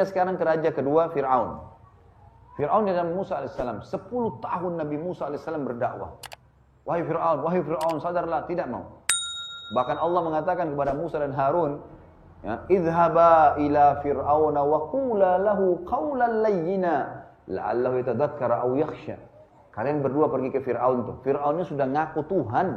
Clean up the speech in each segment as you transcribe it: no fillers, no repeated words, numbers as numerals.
pindah sekarang ke raja kedua, Fir'aun. Fir'aun dan Musa alaihissalam. 10 tahun Nabi Musa alaihissalam berdakwah. Wahai Fir'aun, sadarlah, tidak mau. Bahkan Allah mengatakan kepada Musa dan Harun, ya, idhaba ila Fir'auna wa qula lahu qawlan layyina la'allahu yatadhakkara aw yakhsha. Kalian berdua pergi ke Fir'aun tuh. Fir'aunnya sudah ngaku Tuhan.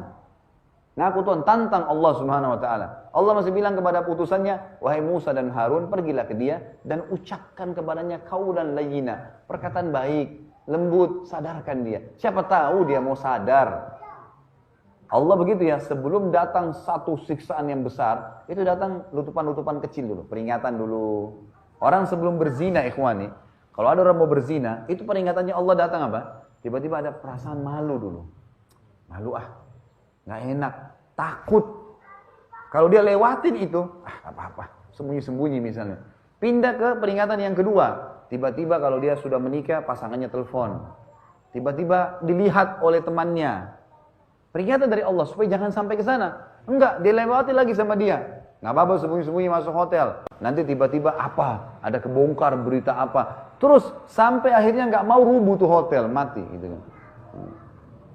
Ngaku Tuhan, tantang Allah Subhanahu wa taala. Allah masih bilang kepada putusannya, wahai Musa dan Harun, pergilah ke dia dan ucapkan kepadanya qaulan layyina, perkataan baik, lembut, sadarkan dia. Siapa tahu dia mau sadar. Allah begitu ya, sebelum datang satu siksaan yang besar, itu datang lutupan-lutupan kecil dulu, peringatan dulu. Orang sebelum berzina, ikhwani, kalau ada orang mau berzina, itu peringatannya Allah datang apa? Tiba-tiba ada perasaan malu dulu. Malu nggak enak, takut. Kalau dia lewatin itu, apa-apa, sembunyi-sembunyi misalnya. Pindah ke peringatan yang kedua. Tiba-tiba kalau dia sudah menikah, pasangannya telepon. Tiba-tiba dilihat oleh temannya. Peringatan dari Allah supaya jangan sampai ke sana. Enggak, dia lewati lagi sama dia. Nggak apa-apa sembunyi-sembunyi masuk hotel. Nanti tiba-tiba apa? Ada kebongkar berita apa? Terus sampai akhirnya nggak mau rubuh tuh hotel, mati gitu kan.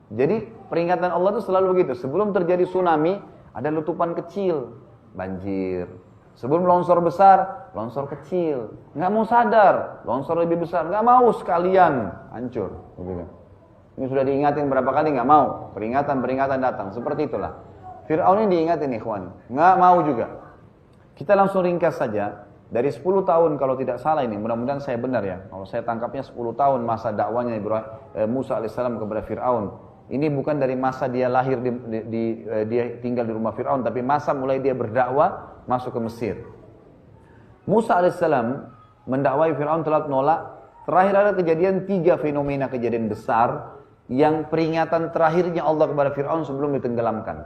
Jadi peringatan Allah itu selalu begitu. Sebelum terjadi tsunami, ada letupan kecil, banjir. Sebelum longsor besar, longsor kecil. Nggak mau sadar, longsor lebih besar. Nggak mau sekalian, hancur. Gitu kan. Ini sudah diingatin berapa kali, nggak mau. Peringatan-peringatan datang, seperti itulah. Fir'aun ini diingatin ikhwan, nggak mau juga. Kita langsung ringkas saja. Dari 10 tahun kalau tidak salah ini, mudah-mudahan saya benar ya. Kalau saya tangkapnya 10 tahun masa dakwanya Musa alaihissalam kepada Fir'aun. Ini bukan dari masa dia lahir dia tinggal di rumah Fir'aun, tapi masa mulai dia berdakwah masuk ke Mesir. Musa alaihissalam mendakwai Fir'aun telah menolak. Terakhir ada kejadian 3 fenomena kejadian besar yang peringatan terakhirnya Allah kepada Fir'aun sebelum ditenggelamkan.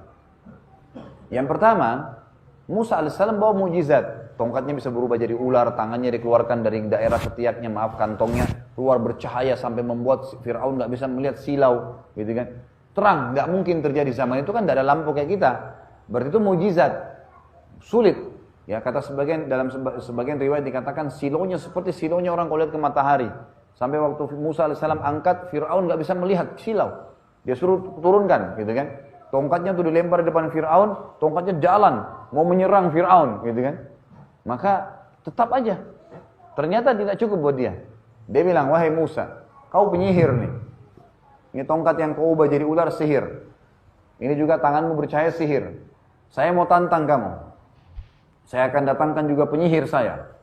Yang pertama, Musa alaihissalam bawa mukjizat. Tongkatnya bisa berubah jadi ular, tangannya dikeluarkan dari daerah ketiaknya, kantongnya keluar bercahaya sampai membuat Fir'aun nggak bisa melihat silau, gitu kan? Terang, nggak mungkin terjadi zaman itu kan, tidak ada lampu kayak kita. Berarti itu mukjizat, sulit. Ya kata dalam sebagian riwayat dikatakan silonya seperti silonya orang kalau lihat ke matahari. Sampai waktu Musa alaihissalam angkat, Fir'aun nggak bisa melihat silau. Dia suruh turunkan, gitu kan? Tongkatnya tuh dilempar di depan Fir'aun, tongkatnya jalan, mau menyerang Fir'aun, gitu kan? Maka tetap aja. Ternyata tidak cukup buat dia. Dia bilang, wahai Musa, kau penyihir nih. Ini tongkat yang kau ubah jadi ular, sihir. Ini juga tanganmu bercahaya, sihir. Saya mau tantang kamu. Saya akan datangkan juga penyihir saya.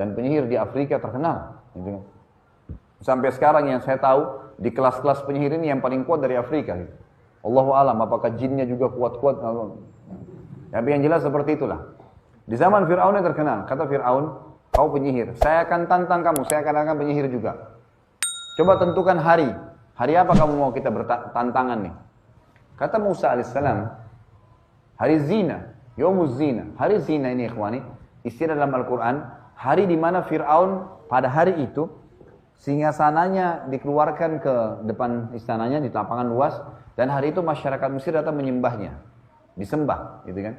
Dan penyihir di Afrika terkenal. Gitu kan? Sampai sekarang yang saya tahu, di kelas-kelas penyihir ini yang paling kuat dari Afrika. Gitu. Allahu alam, apakah jinnya juga kuat-kuat? Tapi yang jelas seperti itulah. Di zaman Fir'aun yang terkenal, kata Fir'aun, kau penyihir, saya akan tantang kamu, saya akan penyihir juga. Coba tentukan hari, hari apa kamu mau kita bertantangan nih? Kata Musa alaihissalam, hari zina, yaumuz zina. Hari zina ini ikhwani, istilah dalam Al-Quran, hari di mana Fir'aun pada hari itu, singgasananya dikeluarkan ke depan istananya di lapangan luas, dan hari itu masyarakat Mesir datang menyembahnya, disembah, gitu kan?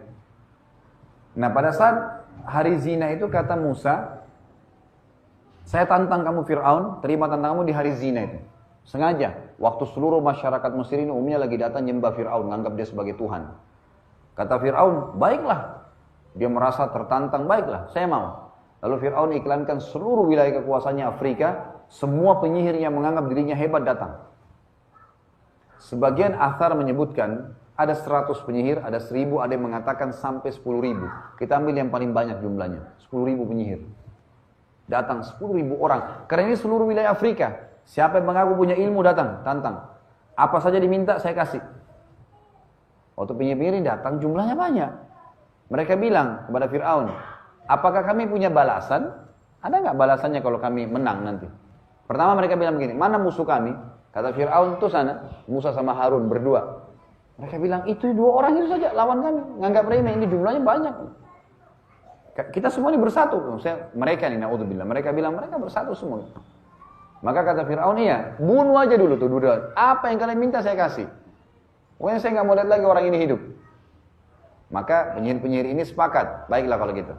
Nah pada saat hari zina itu kata Musa, saya tantang kamu Fir'aun, terima tantanganmu di hari zina itu. Sengaja, waktu seluruh masyarakat Mesir ini umumnya lagi datang nyembah Fir'aun, menganggap dia sebagai Tuhan. Kata Fir'aun, baiklah. Dia merasa tertantang, baiklah, saya mau. Lalu Fir'aun iklankan seluruh wilayah kekuasaannya Afrika, semua penyihir yang menganggap dirinya hebat datang. Sebagian athar menyebutkan, ada 100 penyihir, ada 1000, ada yang mengatakan sampai 10.000. Kita ambil yang paling banyak jumlahnya, 10.000 penyihir. Datang 10.000 orang, karena ini seluruh wilayah Afrika. Siapa yang mengaku punya ilmu datang, tantang. Apa saja diminta saya kasih. Waktu penyihir ini datang jumlahnya banyak. Mereka bilang kepada Fir'aun, apakah kami punya balasan? Ada nggak balasannya kalau kami menang nanti? Pertama mereka bilang begini, mana musuh kami? Kata Fir'aun, tuh sana, Musa sama Harun berdua. Mereka bilang, itu 2 orang itu saja lawan kami. Nganggap remeh, ini jumlahnya banyak. Kita semua ini bersatu. Mereka nih, na'udzubillah. Mereka bilang, mereka bersatu semua. Maka kata Fir'aun, iya, bunuh aja dulu tuh. Apa yang kalian minta saya kasih. Pokoknya saya nggak mau lihat lagi orang ini hidup. Maka penyihir-penyihir ini sepakat. Baiklah kalau gitu.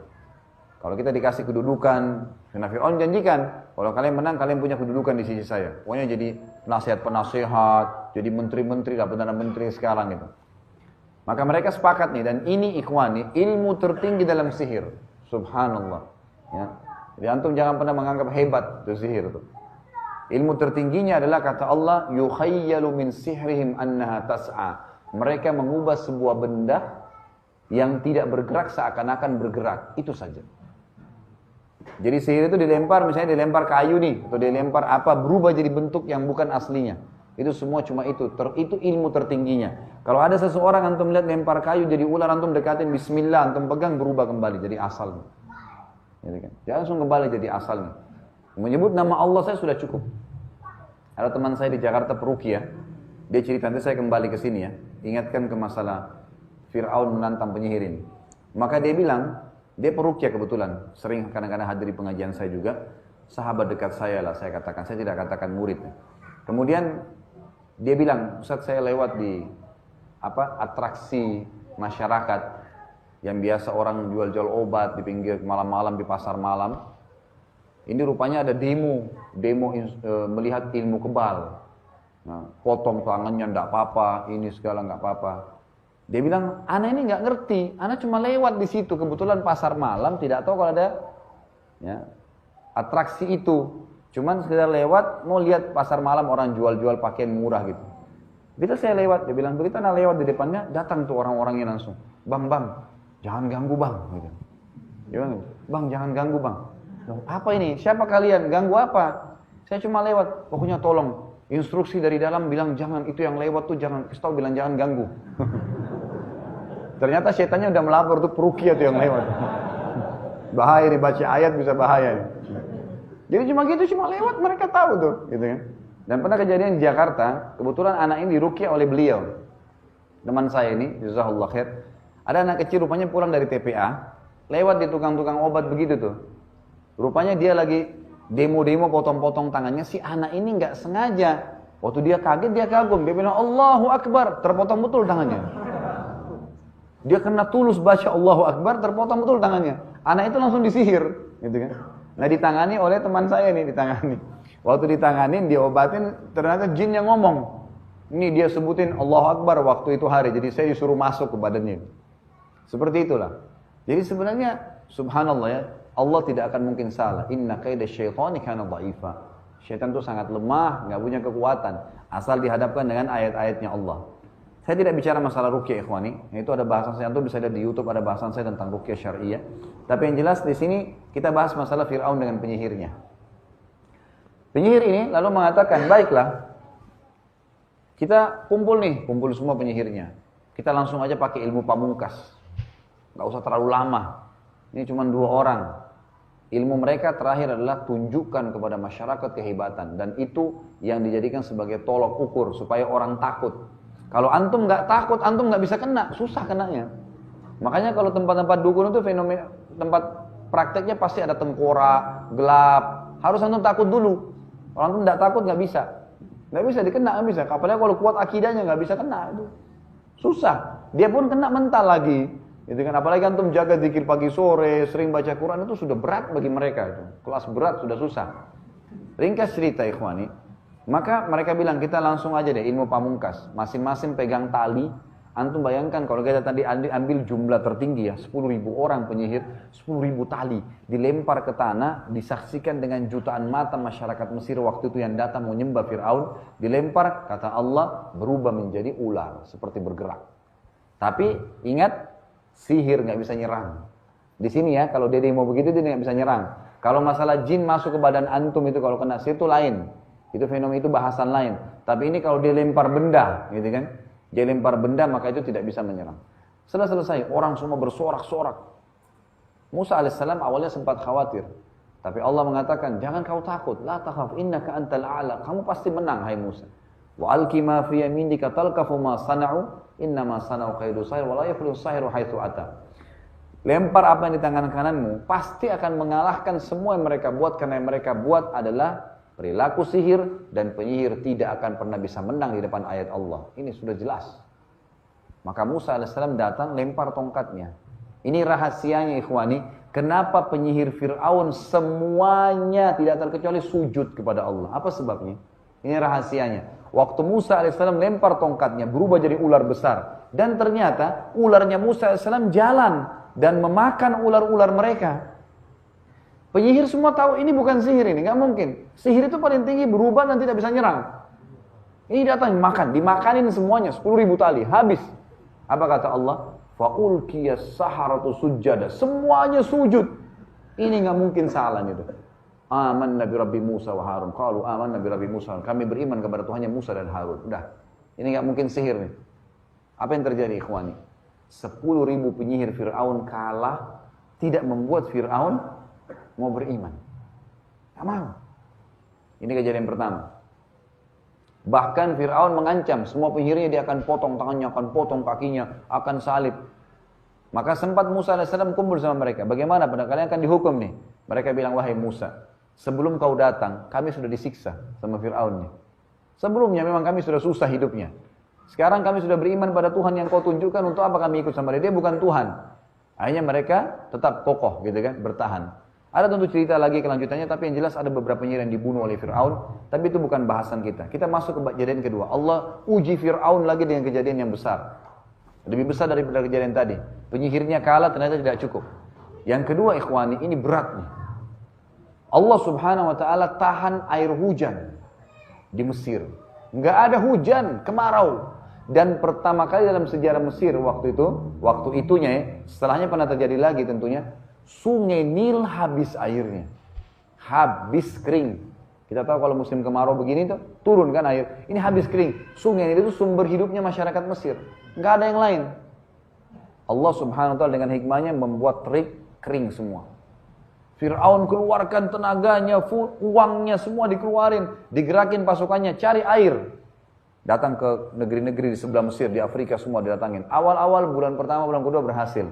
Kalau kita dikasih kedudukan, karena Fir'aun janjikan, kalau kalian menang, kalian punya kedudukan di sisi saya. Pokoknya jadi penasihat-penasihat, jadi menteri-menteri, dapat dana menteri sekarang gitu. Maka mereka sepakat nih, dan ini ikhwani, ilmu tertinggi dalam sihir. Subhanallah. Ya. Jadi antum jangan pernah menganggap hebat itu sihir itu. Ilmu tertingginya adalah kata Allah, yukhayyalu min sihrihim annaha tas'a. Mereka mengubah sebuah benda yang tidak bergerak seakan-akan bergerak. Itu saja. Jadi sihir itu dilempar, misalnya dilempar kayu nih, atau dilempar apa, berubah jadi bentuk yang bukan aslinya. Itu semua cuma itu. Itu ilmu tertingginya. Kalau ada seseorang antum lihat lempar kayu jadi ular, antum dekatin bismillah, antum pegang berubah kembali jadi asalnya. Jadi kan? Dia langsung kembali jadi asalnya. Menyebut nama Allah saya sudah cukup. Ada teman saya di Jakarta peruqyah, dia cerita, nanti saya kembali ke sini ya, ingatkan ke masalah Fir'aun menantang penyihir ini. Maka dia bilang, dia peruqyah kebetulan, sering kadang-kadang hadiri pengajian saya juga, sahabat dekat saya lah saya katakan, saya tidak katakan murid. Kemudian dia bilang, Ustaz saya lewat di atraksi masyarakat yang biasa orang jual-jual obat di pinggir malam-malam di pasar malam. Ini rupanya ada demo melihat ilmu kebal. Nah, potong tangannya enggak apa-apa, ini segala enggak apa-apa. Dia bilang, ana ini nggak ngerti, ana cuma lewat di situ, kebetulan pasar malam, tidak tahu kalau ada ya, atraksi itu. Cuman sekedar lewat, mau lihat pasar malam orang jual-jual pakaian murah gitu. Begitu saya lewat, dia bilang, begitu ana lewat di depannya, datang tuh orang-orangnya langsung. Bang, jangan ganggu bang. Gitu. Dia bilang, bang jangan ganggu bang. Loh, apa ini? Siapa kalian? Ganggu apa? Saya cuma lewat, pokoknya tolong. Instruksi dari dalam bilang, jangan, itu yang lewat tuh jangan, kasih tahu bilang jangan ganggu. Ternyata setannya udah melapor tuh peruqyah tuh yang lewat. Bahaya dibaca ayat bisa bahaya. Jadi cuma gitu, cuma lewat mereka tahu tuh, gitu kan. Dan pernah kejadian di Jakarta, kebetulan anak ini diruqyah oleh beliau. Teman saya ini, jazakallahu khair. Ada anak kecil rupanya pulang dari TPA, lewat di tukang-tukang obat begitu tuh. Rupanya dia lagi demo-demo potong-potong tangannya, si anak ini nggak sengaja. Waktu dia kaget, dia kagum, dia bilang Allahu Akbar, terpotong betul tangannya. Dia kena tulus baca Allahu Akbar, terpotong betul tangannya. Anak itu langsung disihir, gitu kan. Nah ditangani oleh teman saya nih, ditangani. Waktu ditanganin, diobatin, ternyata jin yang ngomong. Ini dia sebutin Allahu Akbar waktu itu hari, jadi saya disuruh masuk ke badannya. Seperti itulah. Jadi sebenarnya, subhanallah ya, Allah tidak akan mungkin salah. Inna kaida syaitani kana dha'ifa. Syaitan itu sangat lemah, nggak punya kekuatan. Asal dihadapkan dengan ayat-ayatnya Allah. Saya tidak bicara masalah ruqyah ikhwani, itu ada bahasan saya, bisa lihat di YouTube ada bahasan saya tentang ruqyah syariah. Tapi yang jelas di sini kita bahas masalah Fir'aun dengan penyihirnya. Penyihir ini lalu mengatakan, baiklah, kita kumpul semua penyihirnya. Kita langsung aja pakai ilmu pamungkas, nggak usah terlalu lama. Ini cuma 2 orang. Ilmu mereka terakhir adalah tunjukkan kepada masyarakat kehebatan, dan itu yang dijadikan sebagai tolok ukur supaya orang takut. Kalau antum nggak takut, antum nggak bisa kena, susah kenanya. Makanya kalau tempat-tempat dukun itu fenomena tempat prakteknya pasti ada tengkorak, gelap. Harus antum takut dulu. Kalau antum nggak takut nggak bisa dikena, nggak bisa. Apalagi kalau kuat akidahnya nggak bisa kena itu, susah. Dia pun kena mental lagi, gitu kan. Apalagi antum jaga zikir pagi sore, sering baca Quran, itu sudah berat bagi mereka itu. Kelas berat sudah susah. Ringkas cerita ikhwani. Maka mereka bilang, kita langsung aja deh ilmu pamungkas. Masing-masing pegang tali. Antum bayangkan kalau kita tadi ambil jumlah tertinggi ya, 10.000 orang penyihir, 10.000 tali. Dilempar ke tanah, disaksikan dengan jutaan mata masyarakat Mesir waktu itu yang datang menyembah Fir'aun. Dilempar, kata Allah, berubah menjadi ular, seperti bergerak. Tapi ingat, sihir nggak bisa nyerang. Di sini ya, kalau dia mau begitu, dia nggak bisa nyerang. Kalau masalah jin masuk ke badan antum itu, kalau kena sihir itu lain. Itu fenomena, itu bahasan lain. Tapi ini kalau dia lempar benda, gitu kan? Dia lempar benda, maka itu tidak bisa menyerang. Setelah selesai, orang semua bersorak-sorak. Musa alaihissalam awalnya sempat khawatir. Tapi Allah mengatakan, jangan kau takut. La takhaf, innaka antal a'la. Kamu pasti menang, hai Musa. Wa alqi ma fi yaminika talqafu ma sana'u, innama sana'u kaidu sahir, wa la yaflihu sahiru haitsu ata. Lempar apa yang di tangan kananmu, pasti akan mengalahkan semua yang mereka buat, karena yang mereka buat adalah perilaku sihir, dan penyihir tidak akan pernah bisa menang di depan ayat Allah. Ini sudah jelas. Maka Musa AS datang lempar tongkatnya. Ini rahasianya ikhwani. Kenapa penyihir Fir'aun semuanya tidak terkecuali sujud kepada Allah? Apa sebabnya? Ini rahasianya. Waktu Musa alaihissalam lempar tongkatnya, berubah jadi ular besar. Dan ternyata ularnya Musa alaihissalam jalan dan memakan ular-ular mereka. Penyihir semua tahu ini bukan sihir, ini nggak mungkin. Sihir itu paling tinggi berubah dan tidak bisa nyerang. Ini datang makan, dimakanin semuanya 10.000 tali, habis. Apa kata Allah? Fa'ulkiyas saharatu sujjada. Semuanya sujud. Ini nggak mungkin salah itu. Amanna bi Rabbi Musa wa Harun. Qalu amanna bi Rabbi Musa. Kami beriman kepada Tuhannya Musa dan Harun. Udah. Ini nggak mungkin sihir nih. Apa yang terjadi ikhwani? 10.000 penyihir Fir'aun kalah, tidak membuat Fir'aun mau beriman. Nggak mau. Ini kejadian pertama. Bahkan Fir'aun mengancam, semua penyihirnya dia akan potong tangannya, akan potong kakinya, akan salib. Maka sempat Musa AS kumpul sama mereka. Bagaimana? Pada kalian akan dihukum nih. Mereka bilang, wahai Musa, sebelum kau datang, kami sudah disiksa sama Fir'aunnya. Sebelumnya memang kami sudah susah hidupnya. Sekarang kami sudah beriman pada Tuhan yang kau tunjukkan, untuk apa kami ikut sama dia? Dia bukan Tuhan. Akhirnya mereka tetap kokoh gitu kan, bertahan. Ada tentu cerita lagi kelanjutannya, tapi yang jelas ada beberapa penyihir yang dibunuh oleh Fir'aun. Tapi itu bukan bahasan kita. Kita masuk ke kejadian kedua. Allah uji Fir'aun lagi dengan kejadian yang besar. Lebih besar daripada kejadian tadi. Penyihirnya kalah, ternyata tidak cukup. Yang kedua ikhwani, ini berat nih. Allah subhanahu wa ta'ala tahan air hujan di Mesir. Nggak ada hujan, kemarau. Dan pertama kali dalam sejarah Mesir waktu itunya ya, setelahnya pernah terjadi lagi tentunya, Sungai Nil habis airnya. Habis kering. Kita tahu kalau musim kemarau begini tuh, turun kan air. Ini habis kering. Sungai Nil itu sumber hidupnya masyarakat Mesir. Nggak ada yang lain. Allah subhanahu wa ta'ala dengan hikmahnya membuat terik, kering semua. Fir'aun keluarkan tenaganya, uangnya semua dikeluarin. Digerakin pasukannya, cari air. Datang ke negeri-negeri di sebelah Mesir, di Afrika semua didatangin. Awal-awal bulan pertama, bulan kedua berhasil.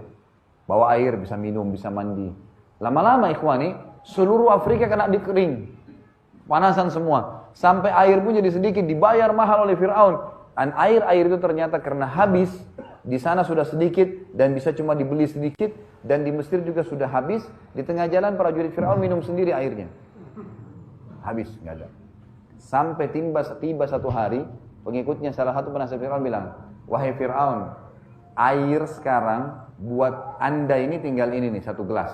Bawa air, bisa minum, bisa mandi. Lama-lama ikhwani, seluruh Afrika kena dikering. Panasan semua. Sampai air pun jadi sedikit, dibayar mahal oleh Fir'aun. Dan air itu ternyata karena habis, di sana sudah sedikit, dan bisa cuma dibeli sedikit, dan di Mesir juga sudah habis. Di tengah jalan prajurit Fir'aun minum sendiri airnya. Habis, nggak ada. Sampai tiba satu hari, pengikutnya salah satu penasihat Fir'aun bilang, wahai Fir'aun, air sekarang buat anda ini tinggal ini nih, 1 gelas.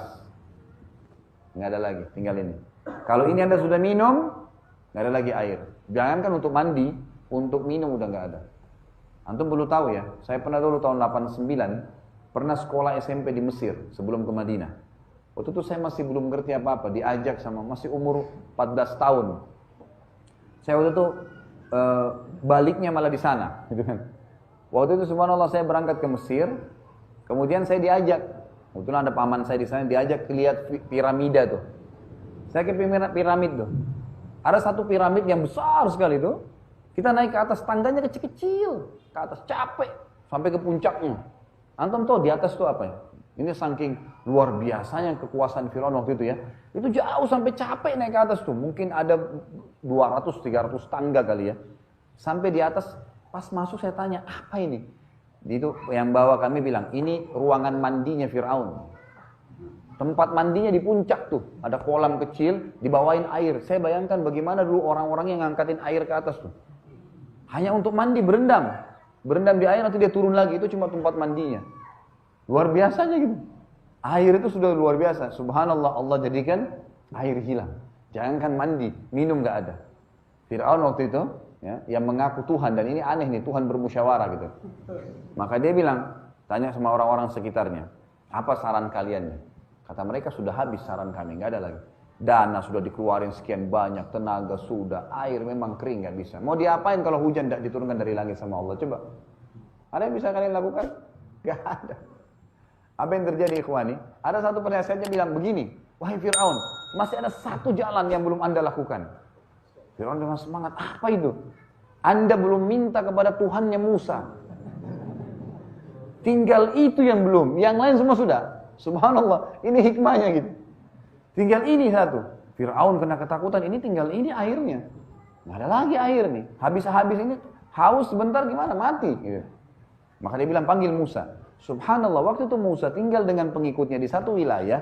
Nggak ada lagi, tinggal ini. Kalau ini anda sudah minum, nggak ada lagi air. Jangankan untuk mandi, untuk minum udah nggak ada. Antum perlu tahu ya, saya pernah dulu tahun 89, pernah sekolah SMP di Mesir sebelum ke Madinah. Waktu itu saya masih belum ngerti apa-apa, diajak sama masih umur 14 tahun. Saya waktu itu baliknya malah di sana, gitu kan. Waktu itu subhanallah saya berangkat ke Mesir, kemudian saya diajak, kebetulan ada paman saya di sana, diajak lihat piramida tuh. Saya ke piramid tuh. Ada satu piramid yang besar sekali tuh. Kita naik ke atas, tangganya kecil-kecil, ke atas capek sampai ke puncaknya. Antum tahu di atas tuh apa ya? Ini saking luar biasanya kekuasaan Firaun waktu itu ya. Itu jauh sampai capek naik ke atas tuh. Mungkin ada 200-300 tangga kali ya. Sampai di atas, pas masuk saya tanya, apa ini? Itu yang bawa kami bilang, ini ruangan mandinya Firaun. Tempat mandinya di puncak tuh. Ada kolam kecil, dibawain air. Saya bayangkan bagaimana dulu orang-orang yang ngangkatin air ke atas tuh. Hanya untuk mandi, berendam. Berendam di air, nanti dia turun lagi. Itu cuma tempat mandinya. Luar biasanya gitu. Air itu sudah luar biasa. Subhanallah, Allah jadikan air hilang. Jangankan mandi, minum gak ada. Fir'aun waktu itu, ya, yang mengaku Tuhan, dan ini aneh nih, Tuhan bermusyawarah gitu. Maka dia bilang, tanya sama orang-orang sekitarnya, apa saran kalian? Kata mereka, sudah habis saran kami, gak ada lagi. Dana sudah dikeluarin sekian banyak, tenaga sudah, air memang kering, gak bisa. Mau diapain kalau hujan tidak diturunkan dari langit sama Allah? Coba. Ada yang bisa kalian lakukan? Gak ada. Apa yang terjadi ikhwani? Ada satu penasihatnya bilang begini, wahai Fir'aun, masih ada satu jalan yang belum anda lakukan. Fir'aun dengan semangat, apa itu? Anda belum minta kepada Tuhannya Musa. Tinggal itu yang belum, yang lain semua sudah. Subhanallah, ini hikmahnya gitu. Tinggal ini satu. Fir'aun kena ketakutan, ini tinggal ini airnya. Nggak ada lagi air nih. Habis ini, haus sebentar gimana? Mati. Gitu. Maka dia bilang, panggil Musa. Subhanallah, waktu itu Musa tinggal dengan pengikutnya di satu wilayah.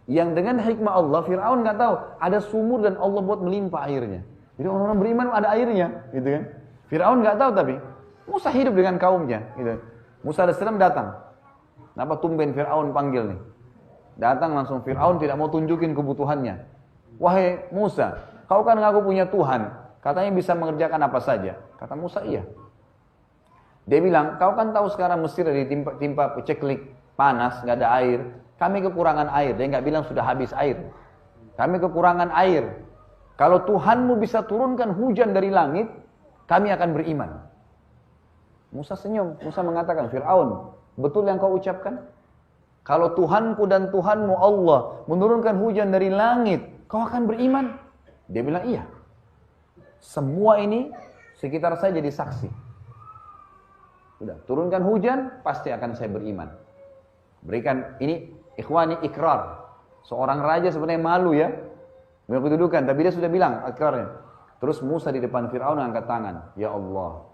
Yang dengan hikmah Allah, Fir'aun nggak tahu ada sumur dan Allah buat melimpah airnya. Jadi orang-orang beriman ada airnya, gitu kan? Fir'aun nggak tahu tapi Musa hidup dengan kaumnya, gitu. Musa AS datang. Kenapa tumben Fir'aun panggil nih? Datang langsung Fir'aun tidak mau tunjukin kebutuhannya. Wahai Musa, kau kan ngaku punya Tuhan, katanya bisa mengerjakan apa saja. Kata Musa, iya. Dia bilang, kau kan tahu sekarang Mesir ditimpa peceklik, panas, nggak ada air. Kami kekurangan air. Dia nggak bilang sudah habis air. Kami kekurangan air. Kalau Tuhanmu bisa turunkan hujan dari langit, kami akan beriman. Musa senyum. Musa mengatakan, Fir'aun, betul yang kau ucapkan? Kalau Tuhanku dan Tuhanmu Allah menurunkan hujan dari langit, kau akan beriman? Dia bilang, iya. Semua ini sekitar saya jadi saksi. Sudah, turunkan hujan, pasti akan saya beriman. Berikan, ini ikhwani ikrar. Seorang raja sebenarnya malu ya, punya kedudukan, tapi dia sudah bilang ikrarnya. Terus Musa di depan Fir'aun angkat tangan. Ya Allah,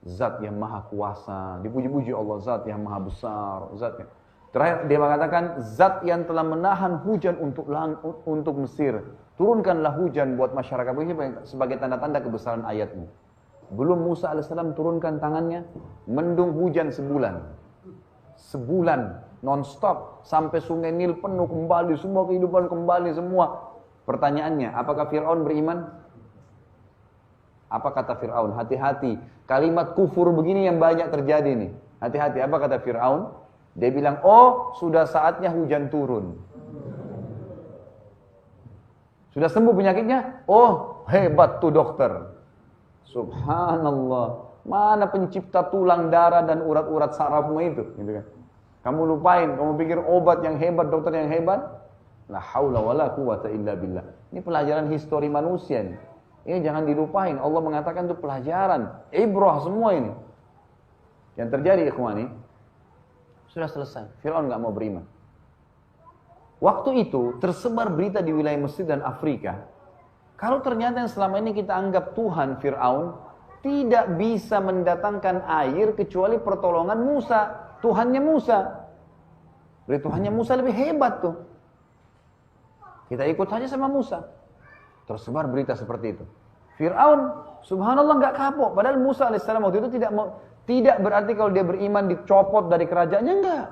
Zat yang maha kuasa. Dipuji-puji Allah, Zat yang maha besar. Zat yang... Terakhir dia mengatakan, Zat yang telah menahan hujan untuk Mesir. Turunkanlah hujan buat masyarakat ini sebagai tanda-tanda kebesaran ayatmu. Belum Musa AS turunkan tangannya, mendung hujan sebulan. Sebulan, non-stop. Sampai sungai Nil penuh kembali, semua kehidupan kembali semua. Pertanyaannya, apakah Fir'aun beriman? Apa kata Fir'aun? Hati-hati, kalimat kufur begini yang banyak terjadi nih. Hati-hati, apa kata Fir'aun? Dia bilang, oh sudah saatnya hujan turun. Sudah sembuh penyakitnya? Oh hebat tuh dokter. Subhanallah. Mana pencipta tulang, darah dan urat-urat sarafmu itu? Gitu kan? Kamu lupain, kamu pikir obat yang hebat, dokter yang hebat? La haula wala quwata illa billah. Ini pelajaran histori manusia nih. Ini jangan dilupain. Allah mengatakan itu pelajaran, ibrah semua ini. Yang terjadi ikhwani, sudah selesai. Fir'aun nggak mau beriman. Waktu itu tersebar berita di wilayah Mesir dan Afrika. Kalau ternyata yang selama ini kita anggap Tuhan Fir'aun tidak bisa mendatangkan air kecuali pertolongan Musa, Tuhannya Musa. Berarti Tuhannya Musa lebih hebat tuh. Kita ikut saja sama Musa. Tersebar berita seperti itu. Fir'aun, subhanallah nggak kapok. Padahal Musa alaihissalam waktu itu tidak berarti kalau dia beriman dicopot dari kerajaannya, enggak.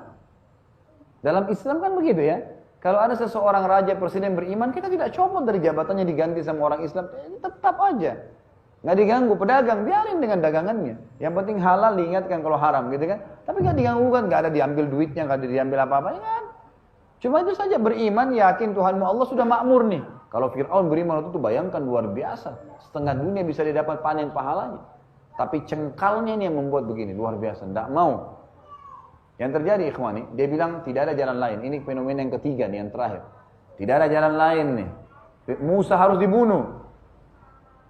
Dalam Islam kan begitu ya. Kalau ada seseorang raja presiden beriman, kita tidak copot dari jabatannya diganti sama orang Islam. Tetap aja. Nggak diganggu, pedagang, biarin dengan dagangannya. Yang penting halal diingatkan kalau haram gitu kan. Tapi nggak diganggu kan, nggak ada diambil duitnya, nggak ada diambil apa-apa. Kan? Cuma itu saja beriman, yakin Tuhanmu Allah sudah makmur nih. Kalau Fir'aun beriman waktu itu bayangkan luar biasa. Setengah dunia bisa didapat panen pahalanya. Tapi cengkalnya ini yang membuat begini, luar biasa. Tidak mau. Yang terjadi ikhwani, dia bilang tidak ada jalan lain. Ini fenomena yang ketiga nih, yang terakhir. Tidak ada jalan lain nih. Musa harus dibunuh.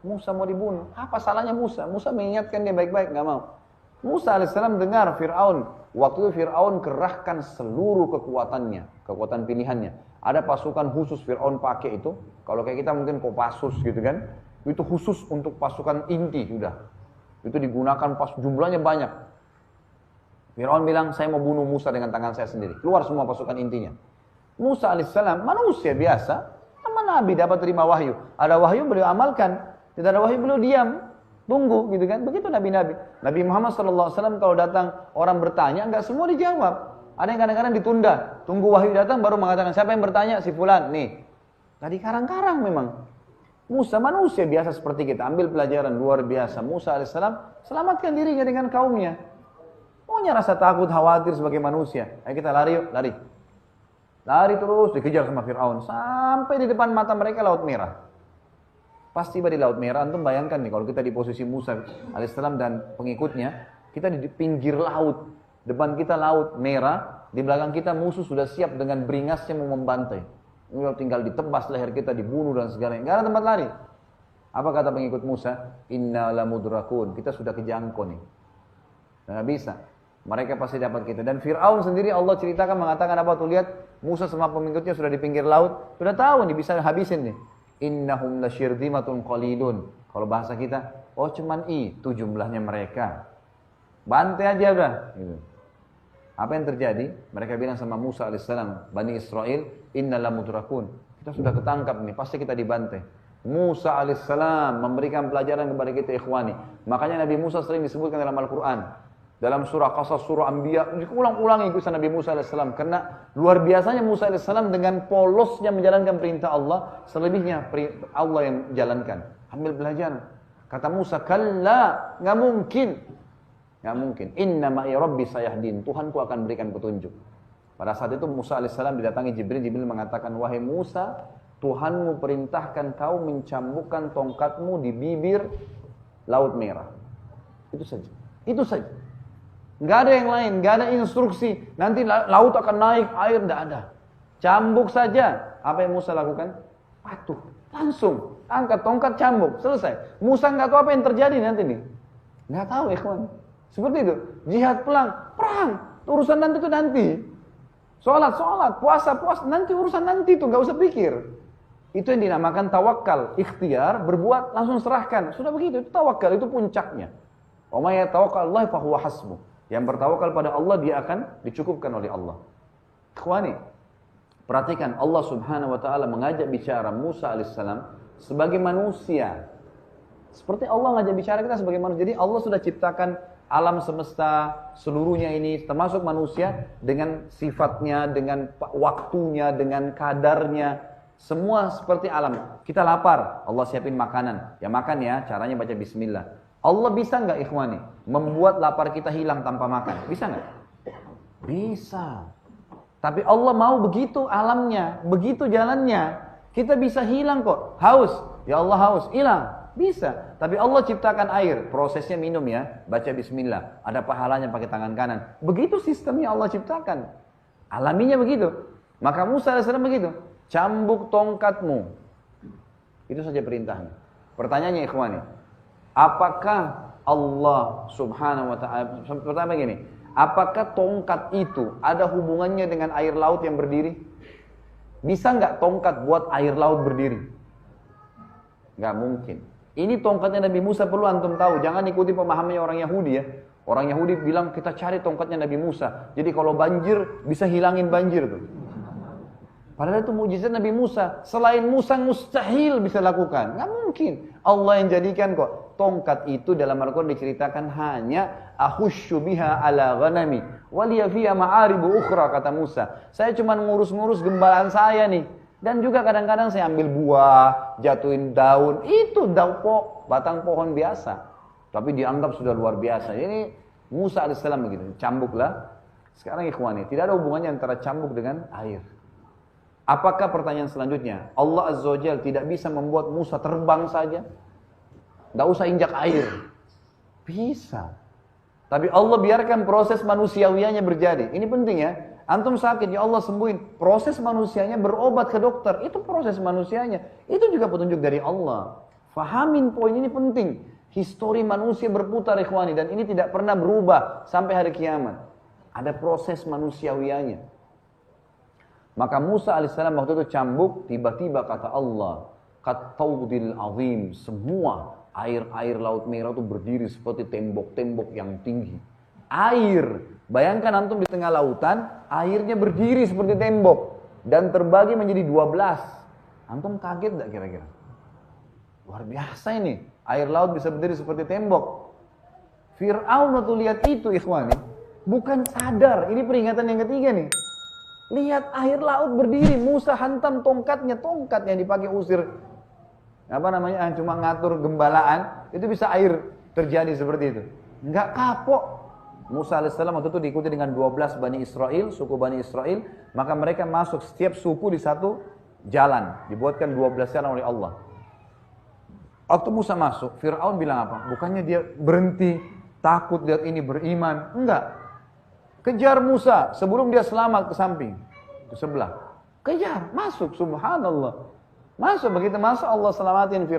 Musa mau dibunuh. Apa salahnya Musa? Musa mengingatkan dia baik-baik, nggak mau. Musa alaihissalam dengar Fir'aun. Waktu itu Fir'aun kerahkan seluruh kekuatannya, kekuatan pilihannya. Ada pasukan khusus Fir'aun pakai itu. Kalau kayak kita mungkin Kopassus gitu kan. Itu khusus untuk pasukan inti sudah. Itu digunakan pas jumlahnya banyak. Fir'aun bilang, saya mau bunuh Musa dengan tangan saya sendiri. Keluar semua pasukan intinya. Musa alaihissalam manusia biasa. Sama Nabi dapat terima wahyu. Ada wahyu beliau amalkan. Tidak ada wahyu beliau diam. Tunggu gitu kan. Begitu Nabi-Nabi. Nabi Muhammad SAW kalau datang orang bertanya, enggak semua dijawab. Ada yang kadang-kadang ditunda. Tunggu wahyu datang baru mengatakan, siapa yang bertanya? Si fulan. Nih. Tadi karang-karang memang. Musa manusia biasa seperti kita. Ambil pelajaran luar biasa. Musa alaihissalam selamatkan dirinya dengan kaumnya. Punya rasa takut, khawatir sebagai manusia. Ayo kita lari yuk, lari. Lari terus, dikejar sama Fir'aun. Sampai di depan mata mereka Laut Merah. Pas tiba di Laut Merah, antum bayangkan nih, kalau kita di posisi Musa alaihissalam dan pengikutnya, kita di pinggir laut. Depan kita Laut Merah, di belakang kita musuh sudah siap dengan beringasnya mau membantai. Tinggal ditebas leher kita, dibunuh dan segalanya. Nggak ada tempat lari. Apa kata pengikut Musa? Inna lamudrakun. Kita sudah kejangkau nih. Nggak bisa. Mereka pasti dapat kita. Dan Fir'aun sendiri Allah ceritakan mengatakan apa tuh, lihat Musa sama pengikutnya sudah di pinggir laut. Sudah tahu nih bisa habisin nih. Innahum lasyirzimatun qalilun. Kalau bahasa kita, oh cuman itu jumlahnya mereka. Bantai aja udah. Gitu. Apa yang terjadi? Mereka bilang sama Musa alaihissalam, Bani Israel, inna lamudrakun. Kita sudah ketangkap nih, pasti kita dibantai. Musa alaihissalam memberikan pelajaran kepada kita ikhwani. Makanya Nabi Musa sering disebutkan dalam Al-Quran. Dalam surah Qasas, surah Anbiya, ulang-ulang kisah Nabi Musa alaihissalam. Karena luar biasanya Musa alaihissalam dengan polosnya menjalankan perintah Allah, selebihnya Allah yang jalankan. Ambil pelajaran. Kata Musa, kalla, nggak mungkin. Nggak mungkin. Inna ma'i rabbi sayahdin. Tuhanku akan berikan petunjuk. Pada saat itu Musa alaihissalam didatangi Jibril. Jibril mengatakan, wahai Musa, Tuhanmu perintahkan kau mencambukkan tongkatmu di bibir Laut Merah. Itu saja. Itu saja. Nggak ada yang lain, nggak ada instruksi. Nanti laut akan naik, air nggak ada. Cambuk saja. Apa yang Musa lakukan? Patuh. Langsung. Angkat tongkat, cambuk. Selesai. Musa nggak tahu apa yang terjadi nanti nih. Nggak tahu ikhwan. Seperti itu. Jihad perang. Urusan nanti itu nanti. Sholat, puasa, nanti urusan nanti itu, nggak usah pikir. Itu yang dinamakan tawakal, ikhtiar, berbuat, langsung serahkan. Sudah begitu, itu tawakal, itu puncaknya. Wa may yatawakkal 'alallahi fa huwa hasbuh. Yang bertawakal pada Allah, dia akan dicukupkan oleh Allah. Ikhwani, perhatikan Allah Subhanahu wa taala mengajak bicara Musa alaihissalam sebagai manusia. Seperti Allah ngajak bicara kita sebagai manusia. Jadi Allah sudah ciptakan alam semesta seluruhnya ini, termasuk manusia, dengan sifatnya, dengan waktunya, dengan kadarnya, semua seperti alam. Kita lapar, Allah siapin makanan, ya makan ya, caranya baca bismillah. Allah bisa nggak ikhwani membuat lapar kita hilang tanpa makan? Bisa nggak? Bisa. Tapi Allah mau begitu alamnya, begitu jalannya. Kita bisa hilang kok. Haus, ya Allah haus, hilang. Bisa. Tapi Allah ciptakan air, prosesnya minum ya, baca bismillah. Ada pahalanya pakai tangan kanan. Begitu sistemnya Allah ciptakan. Alaminya begitu. Maka Musa AS begitu. Cambuk tongkatmu. Itu saja perintahnya. Pertanyaannya ikhwani. Apakah Allah Subhanahu wa ta'ala, pertama gini, apakah tongkat itu ada hubungannya dengan air laut yang berdiri? Bisa nggak tongkat buat air laut berdiri? Nggak mungkin. Ini tongkatnya Nabi Musa, perlu antum tahu. Jangan ikuti pemahamannya orang Yahudi ya. Orang Yahudi bilang kita cari tongkatnya Nabi Musa. Jadi kalau banjir bisa hilangin banjir tuh. Padahal itu mukjizat Nabi Musa. Selain Musa mustahil bisa lakukan. Nggak mungkin. Allah yang jadikan kok. Tongkat itu dalam Al-Quran diceritakan hanya ahusyu biha ala ghanami waliya fiha ma'aribu ukhra, kata Musa. Saya cuma ngurus-ngurus gembalaan saya nih. Dan juga kadang-kadang saya ambil buah, jatuhin daun. Itu batang pohon biasa. Tapi dianggap sudah luar biasa. Ini Musa alaihissalam begitu. Cambuklah. Sekarang ikhwani, tidak ada hubungannya antara cambuk dengan air. Apakah pertanyaan selanjutnya, Allah Azza wa Jalla tidak bisa membuat Musa terbang saja? Nggak usah injak air. Bisa. Tapi Allah biarkan proses manusiawianya berjadi. Ini penting ya. Antum sakit, ya Allah sembuhin. Proses manusianya berobat ke dokter. Itu proses manusianya. Itu juga petunjuk dari Allah. Fahamin poin ini penting. Histori manusia berputar ikhwani. Dan ini tidak pernah berubah sampai hari kiamat. Ada proses manusiawianya. Maka Musa alaihissalam waktu itu cambuk, tiba-tiba kata Allah, Kat-tawdil azim, semua air-air Laut Merah itu berdiri seperti tembok-tembok yang tinggi. Air, bayangkan antum di tengah lautan, airnya berdiri seperti tembok. Dan terbagi menjadi 12. Antum kaget gak kira-kira? Luar biasa ini, air laut bisa berdiri seperti tembok. Fir'aun waktu lihat itu ikhwani, bukan sadar, ini peringatan yang ketiga nih. Lihat air laut berdiri, Musa hantam tongkatnya, tongkat yang dipakai usir, cuma ngatur gembalaan, itu bisa air terjadi seperti itu. Enggak kapok. Musa alaihissalam waktu itu diikuti dengan 12 Bani Israel, suku Bani Israel, maka mereka masuk setiap suku di satu jalan, dibuatkan 12 jalan oleh Allah. Waktu Musa masuk, Fir'aun bilang apa? Bukannya dia berhenti, takut lihat ini beriman, enggak. Kejar Musa sebelum dia selamat ke samping, ke sebelah. Kejar, masuk, subhanallah. Masuk, begitu masuk Allah selamatin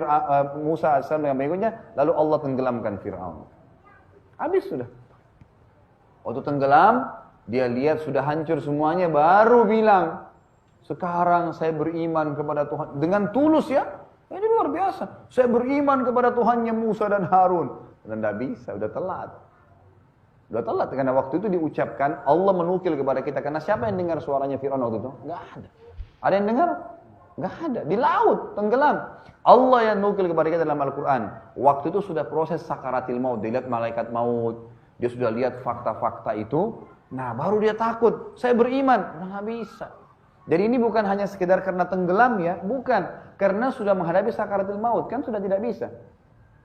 Musa AS dengan berikutnya, lalu Allah tenggelamkan Fir'aun. Habis sudah. Waktu tenggelam, dia lihat sudah hancur semuanya, baru bilang, sekarang saya beriman kepada Tuhan. Dengan tulus ya, ini luar biasa. Saya beriman kepada Tuhannya Musa dan Harun. Dan tidak bisa, udah telat. Sudah telat karena waktu itu diucapkan, Allah menukil kepada kita. Karena siapa yang dengar suaranya Fir'aun waktu itu? Enggak ada. Ada yang dengar? Enggak ada. Di laut, tenggelam. Allah yang nukil kepada kita dalam Al-Quran. Waktu itu sudah proses sakaratil maut. Dia lihat malaikat maut. Dia sudah lihat fakta-fakta itu. Nah baru dia takut. Saya beriman. Udah nggak bisa. Jadi ini bukan hanya sekedar karena tenggelam ya. Bukan. Karena sudah menghadapi sakaratil maut. Kan sudah tidak bisa.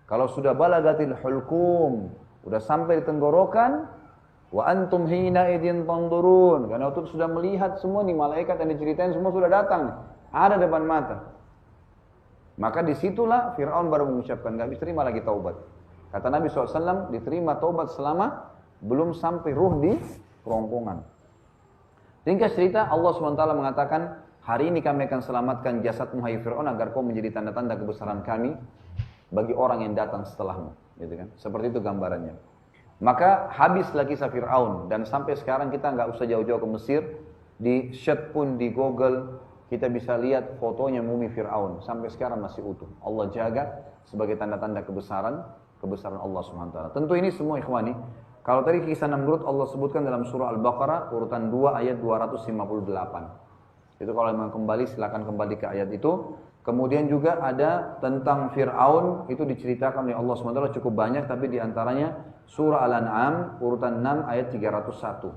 Kalau sudah balagatil hulkum. Sudah sampai di tenggorokan. Wa antum hina idin tandurun. Karena waktu itu sudah melihat semua nih. Malaikat yang diceritain semua sudah datang. Ada depan mata. Maka disitulah Fir'aun baru mengucapkan, gak bisa terima lagi taubat. Kata Nabi SAW, diterima taubat selama belum sampai ruh di kerongkongan. Ringkas cerita, Allah SWT mengatakan, hari ini kami akan selamatkan jasadmu hai Fir'aun agar kau menjadi tanda-tanda kebesaran kami bagi orang yang datang setelahmu. Gitu kan? Seperti itu gambarannya. Maka habislah kisah Fir'aun, dan sampai sekarang kita gak usah jauh-jauh ke Mesir, di search pun di Google, kita bisa lihat fotonya mumi Fir'aun. Sampai sekarang masih utuh. Allah jaga sebagai tanda-tanda kebesaran Allah SWT. Tentu ini semua ikhwani. Kalau tadi kisah Namrud Allah sebutkan dalam surah Al-Baqarah urutan 2 ayat 258. Itu kalau memang kembali silakan kembali ke ayat itu. Kemudian juga ada tentang Fir'aun. Itu diceritakan oleh Allah SWT cukup banyak. Tapi diantaranya surah Al-An'am urutan 6 ayat 301.